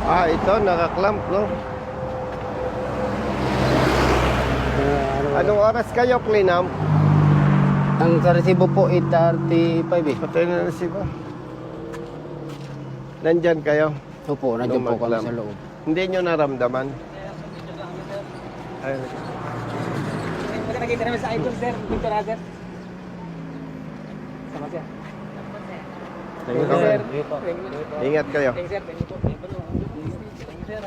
Ah, ito, naka-clamp, no? Anong oras kayo clean up? Ang sa resibo po 8:35 eh. Patay na resibo. Nandyan kayo? Opo, nandiyan po kami Lumaglam. sa loob. Hindi nyo naramdaman? Ay, Pagka nakita namin sa icon, sir, Victor Agar. Sama siya. thank you, Sir, sir. thank you. Ingat kayo. Thank you, sir. Thank you po. Thank you, sir.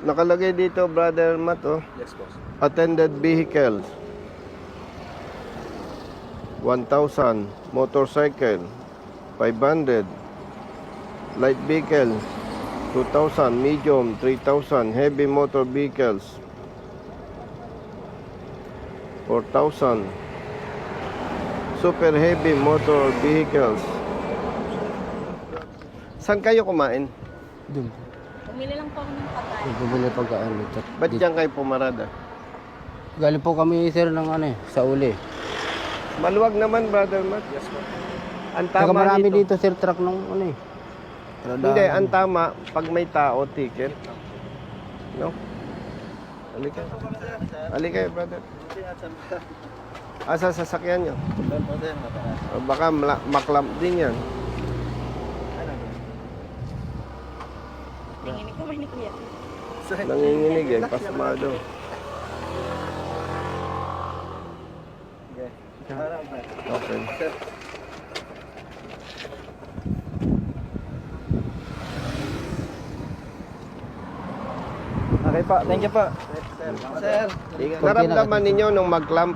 Nakalagay dito, Brother Matt, oh. Yes, boss. Attended vehicles 1,000, motorcycle 500, light vehicle 2,000, medium 3,000, heavy motor vehicles 4,000, super heavy motor vehicles. Saan kayo kumain? Doon. Bumili lang po ako ng pagkain. Bumili pagkaan dito. Ba't diyan kayo pumarada? Galing po kami sir ng ano eh, sa uli. Maluwag naman, Brother Matt. Yes, boss. Ang Saka tama marami dito. dito sir truck ng ano eh. Hindi, ang tama, pag may tao, ticket. No? Halika. Halika, brother. Asa sasakyan nyo? O baka maklamp din yan. Tingin ko ni Kuya. Nanginginig eh, pasmado. Okay. Okay po. Thank you po. Sir, naramdaman ninyo nung mag-clamp?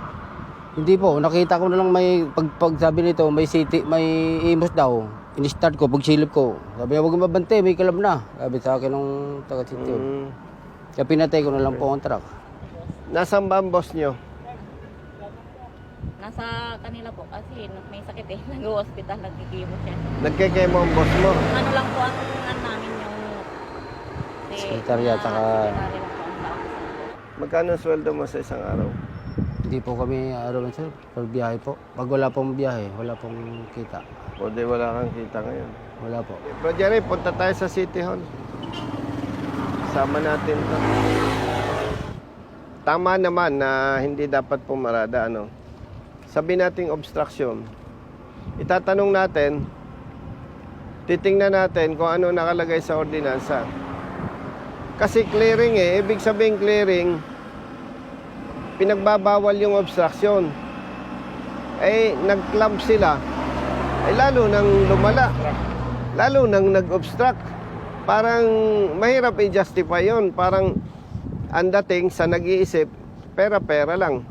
Hindi po, nakita ko na lang may pag sabi nito, may city, may imos daw. In-start ko, pagsilip ko. Sabi niya, huwag mabante, may kalab na. Sabi sa akin ng taga-city. Kaya pinatay ko na lang po ang truck. Nasaan ba ang boss nyo? Nasa kanila po kasi may sakit eh. Nag-hospital, nagkikimo siya. Nagkikemo ang boss mo? Ano lang po ang namin yung Sekretarya, saka- sekretary lang po ang tao. Magkano ang sweldo mo sa isang araw? Hindi po kami araw sir, pag biyahe po. Pag wala pong biyahe, wala pong kita. O di wala kang kita ngayon. Wala po. Bro Jerry, punta tayo sa City Hall. Sama natin to. Tama naman na hindi dapat pumarada, ano. Sabi nating obstruction. Itatanong natin, titingnan natin kung ano nakalagay sa ordinansa. Kasi clearing eh, ibig sabihin clearing, pinagbabawal yung obstruction. Eh, nag-clamp sila. Eh, lalo nang lumala. Lalo nang nag-obstruct. Parang mahirap i-justify yun. Parang ang dating sa nag-iisip, pera-pera lang.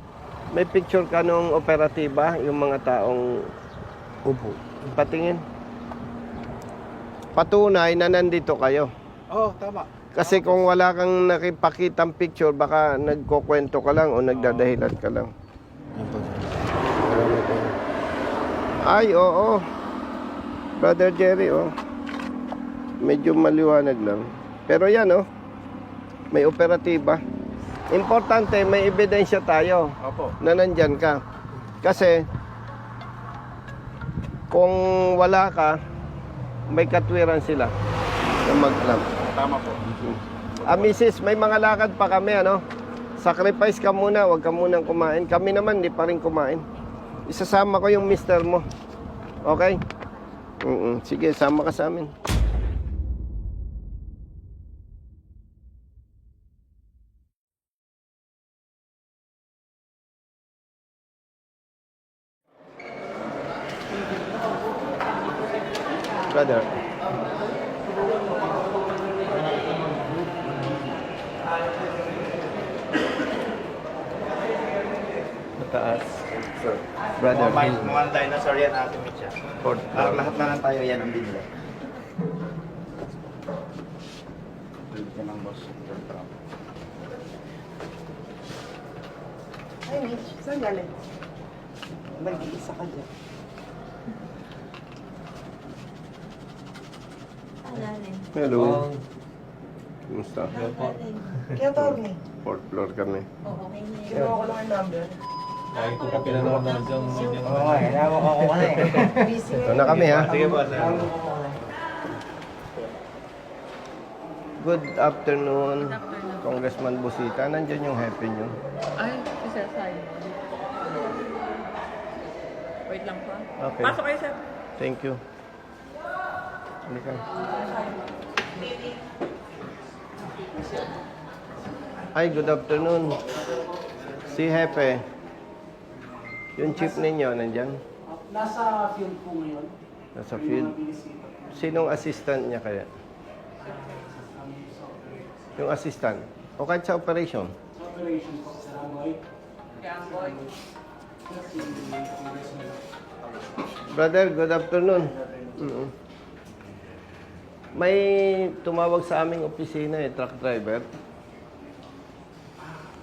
May picture ka nung operatiba, yung mga taong Upo. patingin. Patunay na nandito kayo. Oh, tama. Kasi kung wala kang nakipakitang picture, baka nagkukwento ka lang o nagdadahilan ka lang. Yan po sir. Marami po. Ay, oo. Brother Jerry, oh. Medyo maliwanag lang. Pero yan, oh. May operatiba. Importante, may ebidensya tayo Opo. na nandyan ka. Kasi, kung wala ka, may katwiran sila na mag-clamp. Tama po. Misis, may mga lakad pa kami, ano? Sacrifice ka muna, huwag ka munang kumain. Kami naman, di pa rin kumain. Isasama ko yung mister mo. Okay? Sige, sama ka sa amin. Brother. Mataas. Sir. Brother. Mga dinosaur yan ating siya. Fourth floor. Lahat na lang tayo yan ang binili. Balik ka ng boss. Ay, Mitch, saan galing? Mag-iisa ka dyan. Alalim. Hello. Kumusta? Kaya Torny, Fourth floor kami. Oo, okay na yun. kinuha ko lang yung number. Ito na kami ha. Sige po, sir. Good afternoon, Congressman Busita. Nandiyan yung happy nyo. Ay, si Sir Simon. Wait lang po. Okay. Pasok kayo, sir. Thank you. Halika. Hi, good afternoon. Si Hepe. Yung chief ninyo, nandyan? Nasa field po ngayon. Nasa field. Sinong assistant niya kaya? Yung assistant? O kahit sa operation? Sa operation po sa Rangoy. Brother, good afternoon. May tumawag sa aming opisina truck driver.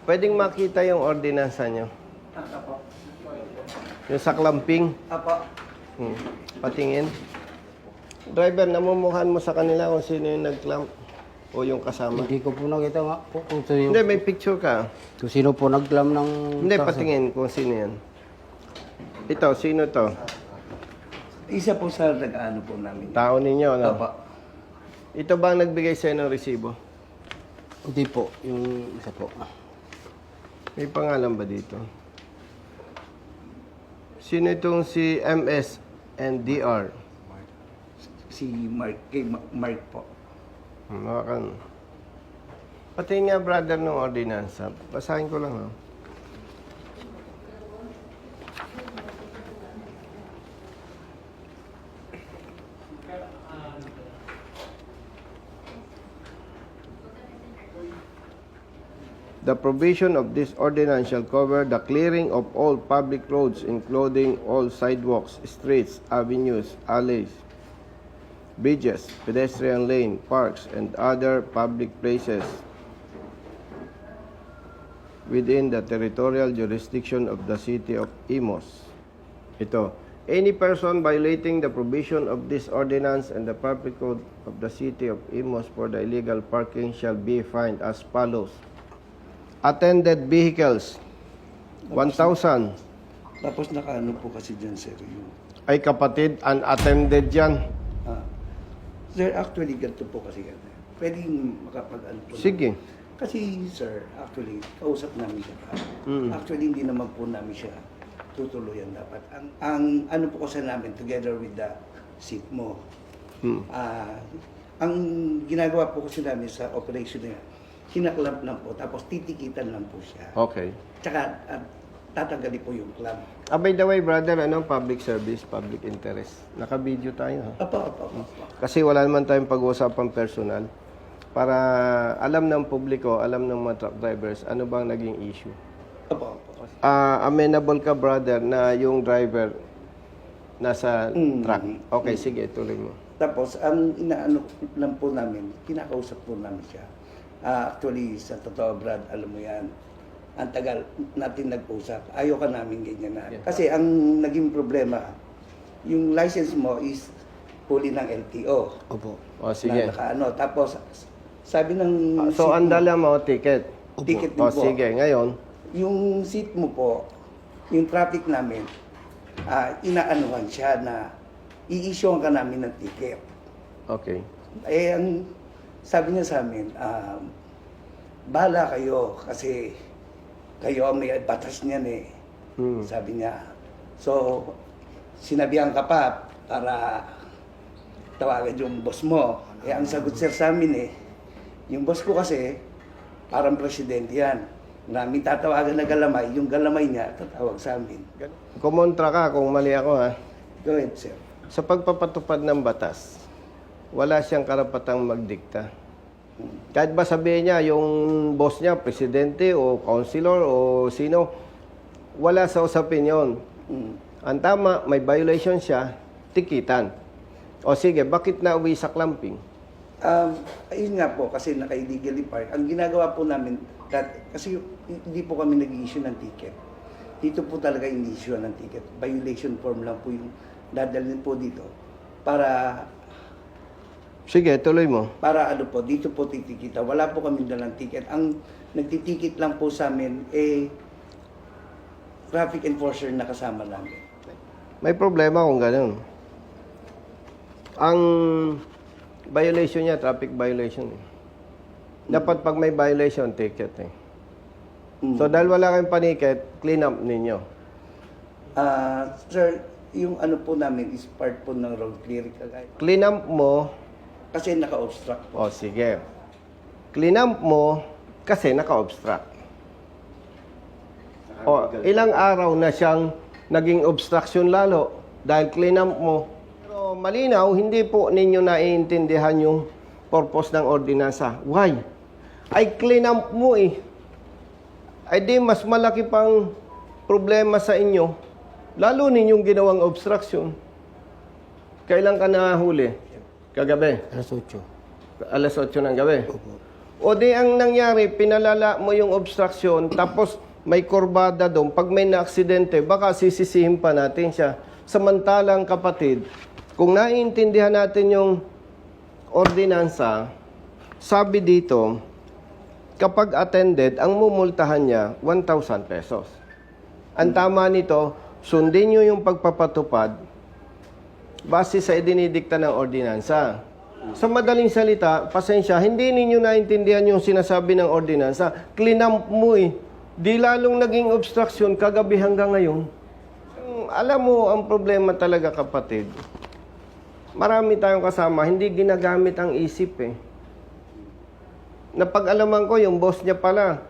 Pwedeng makita yung ordinansa nyo. Apo. Yung sa clamping. Apo. Patingin. Driver, namumukhaan mo sa kanila kung sino yung nag-clamp o yung kasama. Hindi ko po nakita nga po kung sino, Hindi, may picture ka. kung sino po naglam ng... Hindi, patingin kung sino yan. Ito, sino to? Isa po sa nag-ano po namin. Tao ninyo, no? Opo. Ito ba ang nagbigay sa'yo ng resibo? Hindi po, yung isa po. May pangalan ba dito? Sino itong si MS and DR? Si Mark, kay Mark po. Makan. Pati nga brother ng ordinansa. Basahin ko lang, ha? The provision of this ordinance shall cover the clearing of all public roads, including all sidewalks, streets, avenues, alleys, bridges, pedestrian lane, parks, and other public places within the territorial jurisdiction of the city of Imos. Ito, any person violating the provision of this ordinance and the public code of the city of Imos for the illegal parking shall be fined as follows. Attended vehicles, 1,000. Tapos nakaano po kasi dyan, sir, yung... Ay kapatid, unattended yan. Sir, actually, ganito po kasi yan. Pwedeng makapag-ano po. Sige. Kasi, sir, actually, kausap namin siya. Actually, hindi naman po namin siya tutuluyan dapat. Ang ano po kasi namin, together with the seat mo, ang ginagawa po kasi namin sa operation na yan, kinaklamp lang po, tapos titikitan lang po siya. Okay. Tsaka, tatanggali po yung clamp. By the way, brother, public service, public interest. Naka-video tayo, ha? Apo. Kasi wala naman tayong pag-uusapang personal. Para alam ng publiko, alam ng mga truck drivers, ano bang naging issue. Apo. Amenable ka, brother, na yung driver nasa truck. Okay, Mm. sige, tuloy mo. Tapos, ang inaano lang po namin, kinakausap po namin siya. Actually, sa totoo, Brad, alam mo yan, ang tagal natin nag-usap. Ayaw ka namin ganyan na. Kasi ang naging problema, yung license mo is huli ng LTO. Opo. O, sige. Na nakaano. Tapos, sabi ng... So, seat ang mo- dala mo, ticket. Ticket O, din po. sige, ngayon. Yung seat mo po, yung traffic namin, inaanuhan siya na i-issue ka namin ng ticket. Okay. Eh, ang sabi niya sa amin, bahala kayo kasi kayo ang may batas niyan eh. Sabi niya. So, sinabihan ka pa para tawagan yung boss mo. Eh, ang sagot sir sa amin eh, yung boss ko kasi, parang presidente yan. Maraming tatawagan na galamay, yung galamay niya, tatawag sa amin. Kumontra ka kung mali ako, ha? Go ahead, sir. Sa pagpapatupad ng batas, wala siyang karapatang magdikta. Kahit ba sabihin niya, yung boss niya, presidente o councilor o sino, wala sa usapin yun. Ang tama, may violation siya, tikitan. O sige, bakit na uwi sa clamping? Ayun nga po, kasi naka-illegally park. Ang ginagawa po namin, kasi hindi po kami nag-issue ng ticket. Dito po talaga in-issue ng ticket. Violation form lang po yung dadalhin po dito. Para Sige, tuloy mo. ano po, dito po titikita. Wala po kami dalang ticket. Ang nagtitikit lang po sa amin, traffic enforcer na kasama namin. May problema kung ganun. Ang violation niya, traffic violation. Dapat pag may violation, ticket eh. So dahil wala kayong paniket, clean up ninyo. Sir, yung ano po namin is part po ng road clearing kagaya. Clean up mo, Kasi naka-obstruct po. o sige. Clean up mo kasi naka-obstruct. O ilang araw na siyang naging obstruction lalo dahil clean up mo. Pero malinaw, hindi po ninyo naiintindihan yung purpose ng ordinansa. Why? Ay clean up mo eh. Ay di mas malaki pang problema sa inyo. Lalo ninyong ginawang obstruction. Kailan ka nahuli? Kagabi? Alas 8. Alas 8 ng gabi. O di ang nangyari, pinalala mo yung obstruction, tapos may kurbada doon. Pag may na-aksidente, baka sisisihin pa natin siya. Samantalang kapatid, kung naiintindihan natin yung ordinansa, sabi dito, kapag attended, ang mumultahan niya, 1,000 pesos. Ang tama nito, sundin nyo yung pagpapatupad base sa idinidikta ng ordinansa. Sa madaling salita, pasensya, hindi ninyo naintindihan yung sinasabi ng ordinansa. Clean up mo eh. Di lalong naging obstruction kagabi hanggang ngayon. Alam mo, ang problema talaga kapatid, marami tayong kasama, hindi ginagamit ang isip eh. Napag-alaman ko, yung boss niya pala,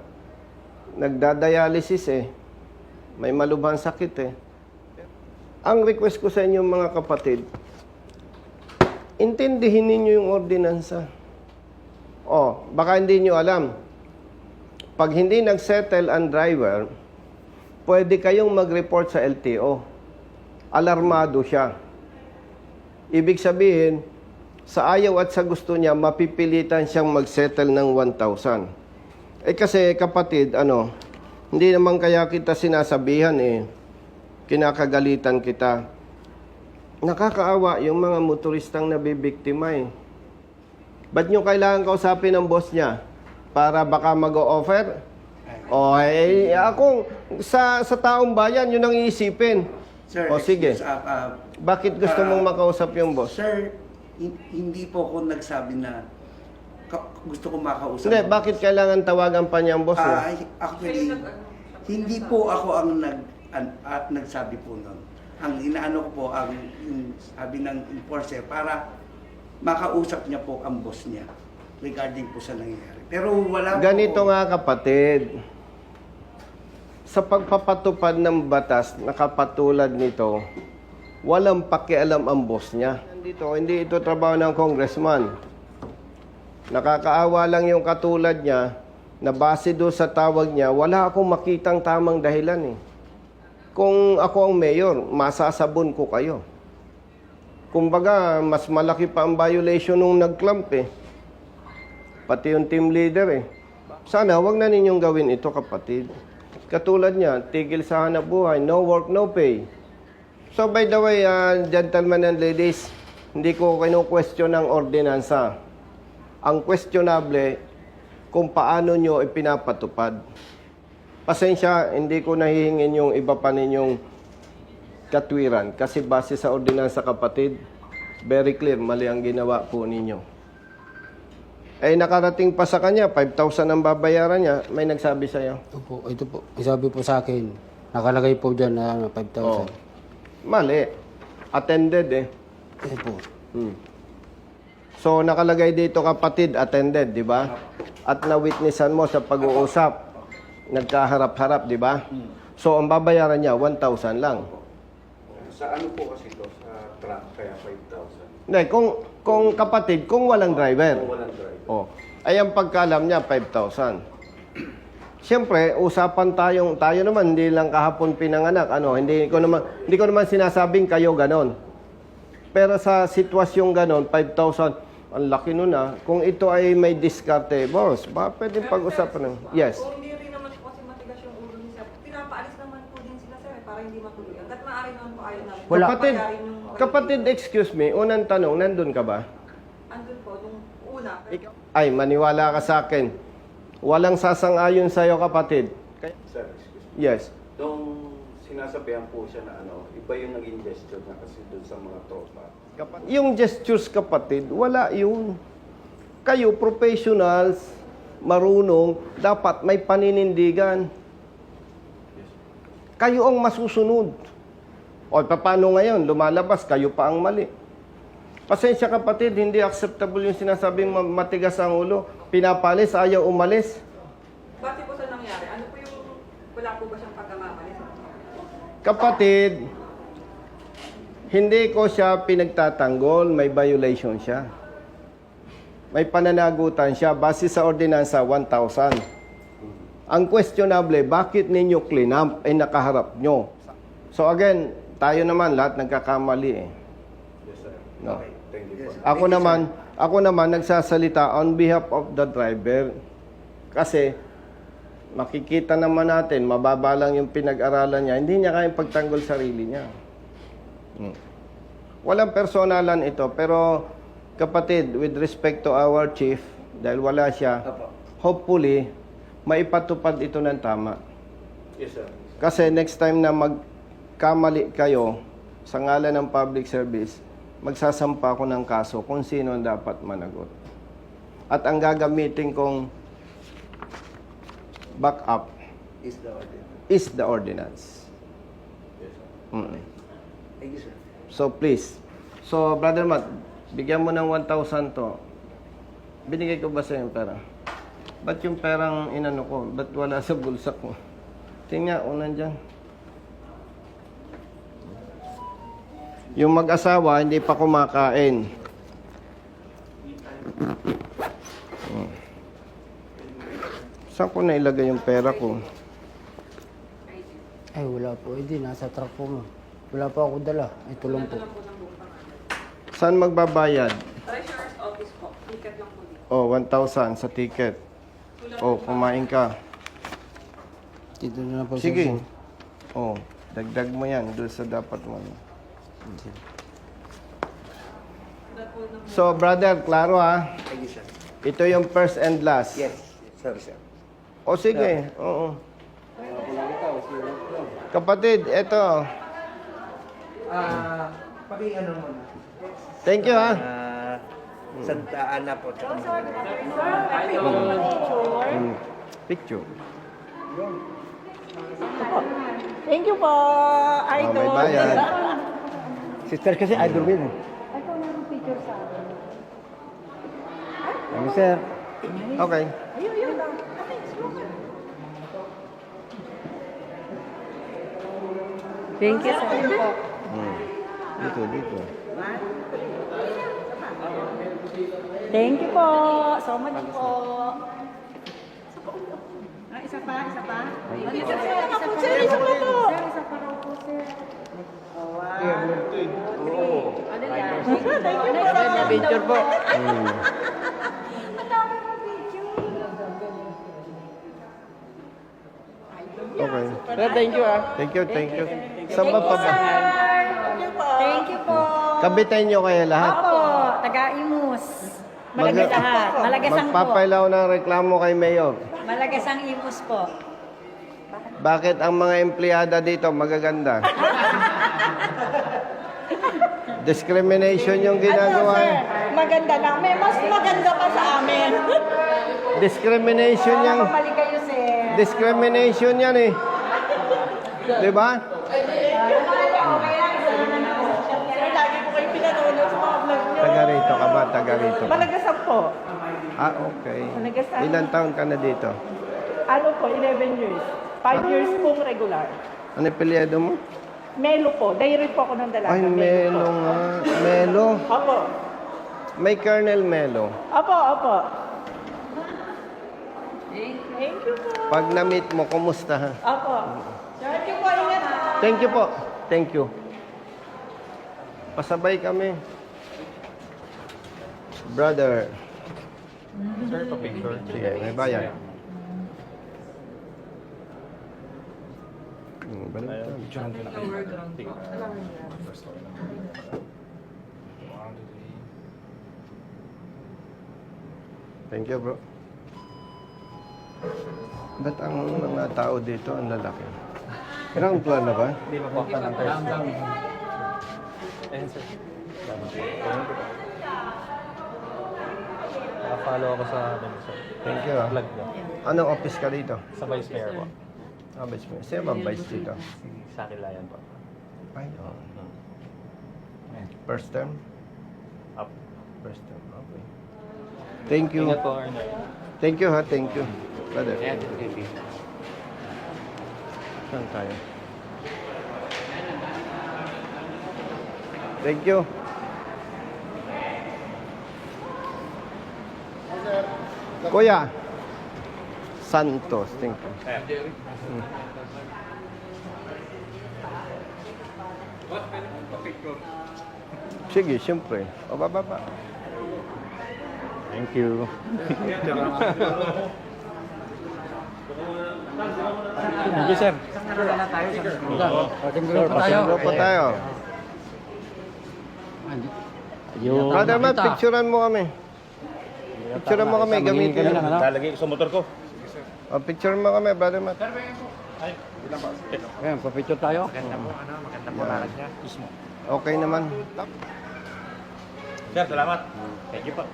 nagdadialysis eh. May malubhang sakit eh. Ang request ko sa inyo mga kapatid, intindihin ninyo yung ordinansa. O, baka hindi nyo alam. Pag hindi nag-settle ang driver, pwede kayong mag-report sa LTO. Alarmado siya. Ibig sabihin, sa ayaw at sa gusto niya, mapipilitan siyang mag-settle ng 1,000. Eh kasi kapatid, hindi naman kaya kita sinasabihan eh. Kinakagalitan kita. Nakakaawa yung mga motoristang nabibiktima eh. Ba't nyo kailangan kausapin ng boss niya? Para baka mag-o-offer? O akong sa taong bayan, yun ang iisipin. Sir, O sige. Bakit gusto mong makausap yung boss? Sir, hindi po ako nagsabi na gusto ko makausap. Hindi, bakit kailangan tawagan pa niya ang boss niya? Actually, hindi po ako ang nagsabi po nun. Ang inaano ko po, yung sabi ng enforcer para makausap niya po ang boss niya regarding po sa nangyayari. Pero wala Ganito po. nga kapatid, sa pagpapatupad ng batas na kapatulad nito, walang pakialam ang boss niya. Hindi ito trabaho ng congressman. Nakakaawa lang yung katulad niya na base doon sa tawag niya, wala akong makitang tamang dahilan eh. Kung ako ang mayor, masasabon ko kayo. Kumbaga, mas malaki pa ang violation nung nag-clamp eh. Pati yung team leader eh. Sana, wag na ninyong gawin ito kapatid. Katulad niya, tigil sa hanap buhay, no work, no pay. So by the way, gentlemen and ladies, hindi ko kinu-question ang ordinansa. Ang questionable, kung paano nyo ipinapatupad. Pasensya, hindi ko nahihingin yung iba pa ninyong katwiran. Kasi base sa ordinansa kapatid, very clear, mali ang ginawa po ninyo. Eh, nakarating pa sa kanya, 5,000 ang babayaran niya. May nagsabi sa'yo? Ito po. Isabi po sa akin, nakalagay po dyan na 5,000. Oh. Mali. Attended eh. Ito po. So, nakalagay dito kapatid, attended, di ba? At na-witnessan mo sa pag-uusap. Nagkaharap-harap, di ba? So, ang babayaran niya, 1,000 lang. Sa ano po kasi ito? Sa truck, kaya 5,000. Hindi, kung kapatid, kung walang driver. Kung walang driver. Oh, ay ang pagkaalam niya, 5,000. Siyempre, usapan tayo naman, hindi lang kahapon pinanganak. Hindi ko naman sinasabing kayo ganon. Pero sa sitwasyong ganon, 5,000, ang laki nun ah. Kung ito ay may diskarte, boss, ba pwede pag-usapan ng... Yes. Kung hindi rin naman po kasi matigas yung ulo ni Sir, pinapaalis naman po din sila Sir para hindi matuloy. Hanggat maaari naman po ayaw namin. Kapatid, excuse me, unang tanong, nandun ka ba? Andun po, nung una. Ay, maniwala ka sa akin. Walang sasang-ayon sa'yo, kapatid. Sir, excuse me. Yes. Nung sinasabihan po siya na iba yung naging gesture niya kasi doon sa mga tropa. Yung gestures, kapatid, wala yun. Kayo, professionals, marunong, dapat may paninindigan. Kayo ang masusunod. O paano ngayon? Lumalabas, kayo pa ang mali. Pasensya kapatid, hindi acceptable yung sinasabing matigas ang ulo. Pinapalis, ayaw umalis. Base po sa nangyari, ano po yung, wala po ba siyang pagkamamali? Kapatid, hindi ko siya pinagtatanggol, may violation siya. May pananagutan siya base sa ordinansa 1,000. Ang questionable, bakit ninyo clean up ay nakaharap nyo? So again, tayo naman lahat nagkakamali eh. Yes, sir. No. Okay, thank you po. Ako naman nagsasalita on behalf of the driver. Kasi makikita naman natin, mababa lang yung pinag-aralan niya, hindi niya kayang pagtanggol sarili niya. Walang personalan ito, pero kapatid, with respect to our chief, dahil wala siya, hopefully, maipatupad ito ng tama. Yes, sir. Kasi next time na magkamali kayo sa ngalan ng public service, magsasampa ako ng kaso kung sino ang dapat managot. At ang gagamitin kong backup is the ordinance. Yes, sir. Thank you, sir. So please. So Brother Matt, bigyan mo ng 1,000 to. Binigay ko ba sa yung pera? Ba't yung perang inano ko? Ba't wala sa bulsa ko? Tingnan, nandyan. Yung mag-asawa, hindi pa kumakain. Saan ko na ilagay yung pera ko? Ay, wala po. Hindi, nasa truck po mo. Wala pa ako dala. Ay, tulong po. Saan magbabayad? Treasurer's office po, ticket lang po dito. Oh, 1,000 sa ticket. Oh, kumain ka. Dito na po. Sige. Oh, dagdag mo yan doon sa dapat mo. So, brother, klaro ha? Thank you, sir. Ito yung first and last. Yes, sorry, sir. O sige, oo. Kapatid, ito. Paki-ano muna. Thank you ha. Santa Ana po. Picture. Thank you po, Oh, may bayad. Sister kasi idol din eh. Ano sir? Okay. Thank you, sir. Dito. Thank you po. So much po. Isa pa? Isa pa po, sir. Isa pa po. Sir, isa pa raw po, sir. Oh, wow. Thank you po. Picture po. Okay. Sir, thank you ah. Thank you. Saan ba pa ba? Thank you po. Kabitain nyo kaya lahat? Opo, taga-imus. Malagasang po. Malagasang po. Magpapailaw ng reklamo kay Mayor. Malagasang imus po. Bakit ang mga empleyada dito magaganda? Discrimination yung ginagawa. Maganda lang. May mas maganda pa sa amin. Discrimination yung... Mali kayo, sir. Discrimination yan eh. Di ba? Sir, lagi po kayo pinanonood sa mga vlog nyo. Taga rito ka ba? Taga rito ka? Malagasang po. Ah, okay. Malagasang. Ilan taon ka na dito? Ano po, 11 years. 5 years pong regular. Ano apelyido mo? Melo po. Dairy po ako ng dalaga. Ay, Melo nga. Melo. Opo. May Colonel Melo. Opo. Thank you po. Pag na-meet mo, kumusta ha? Opo. Thank you po. Ingat po. Thank you po. Thank you. Pasabay kami. Brother. Sir, pa-picture. Sige, may bayan. Balik tayo. Thank you, bro. Ba't ang mga tao dito ang lalaki? Ground floor na ba? Hindi pa po. Ayun, sir. Follow ako sa sir. Thank you. Vlog niyo. Anong office ka dito? Sa Vice Mayor po. Vice Mayor. Sino ba vice dito? Sa akin layan po. Ay, oh. First term? Up. First term, okay. Thank you. Ingat po, Arnold. Thank you ha, thank you. Brother. Saan tayo? Thank you. Kuya. Santos, thank you. Sige, siyempre. O, baba. Thank you. Thank you, sir. Pasensya po tayo. Brother Matt, picturean mo kami. Picturean mo kami, gamitin mo. Lalagay ko sa motor ko. O, picturean mo kami, Brother Matt. Ayan, papicture tayo. Okay naman. Sir, salamat. Thank you po.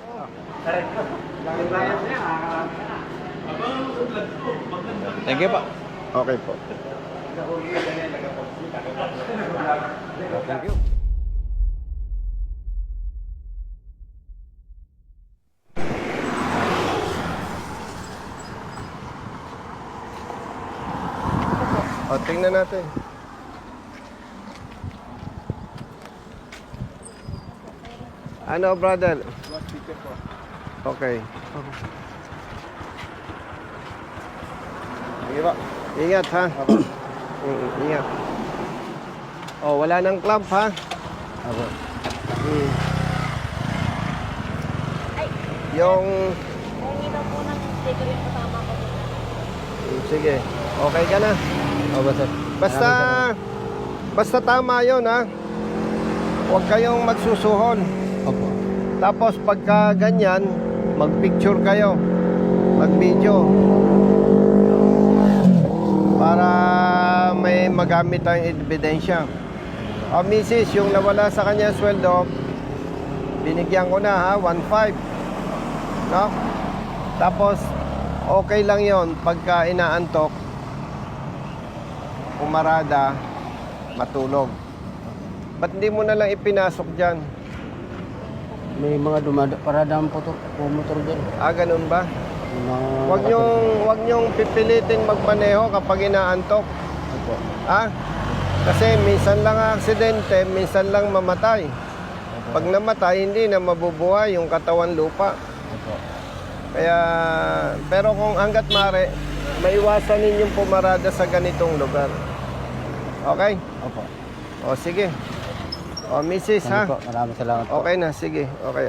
Thank you po. Okay po. Thank you. O, tingnan natin. Ano, brother? Okay. Sige po. Ingat, ha? Ingat. Oh, wala nang clamp, ha? Ako. Yung... Hingi daw po ng sticker yung kasama ko. Sige. Okay ka na? Opo, sir. Basta tama yun, ha? Huwag kayong magsusuhon. Opo. Tapos pagka ganyan, mag-picture kayo. Mag-video. Para may magamit tayong ebidensya. O, misis, yung nawala sa kanya sweldo, binigyan ko na, ha? 1.5. No? Tapos, okay lang yon pagka inaantok, umarada, matulog. Ba't hindi mo na lang ipinasok dyan? May mga paradaan po to, motor dyan. Ah, ganun ba? Yung mga- Huwag niyong pipilitin magmaneho kapag inaantok. Opo. Ah? Kasi minsan lang aksidente, minsan lang mamatay. Pag namatay, hindi na mabubuhay yung katawan lupa. Opo. Kaya, pero kung hanggat mare, maiwasan ninyong pumarada sa ganitong lugar. Okay? Opo. O, sige. O, misis, ha? Maraming salamat po. Okay na, sige. Okay.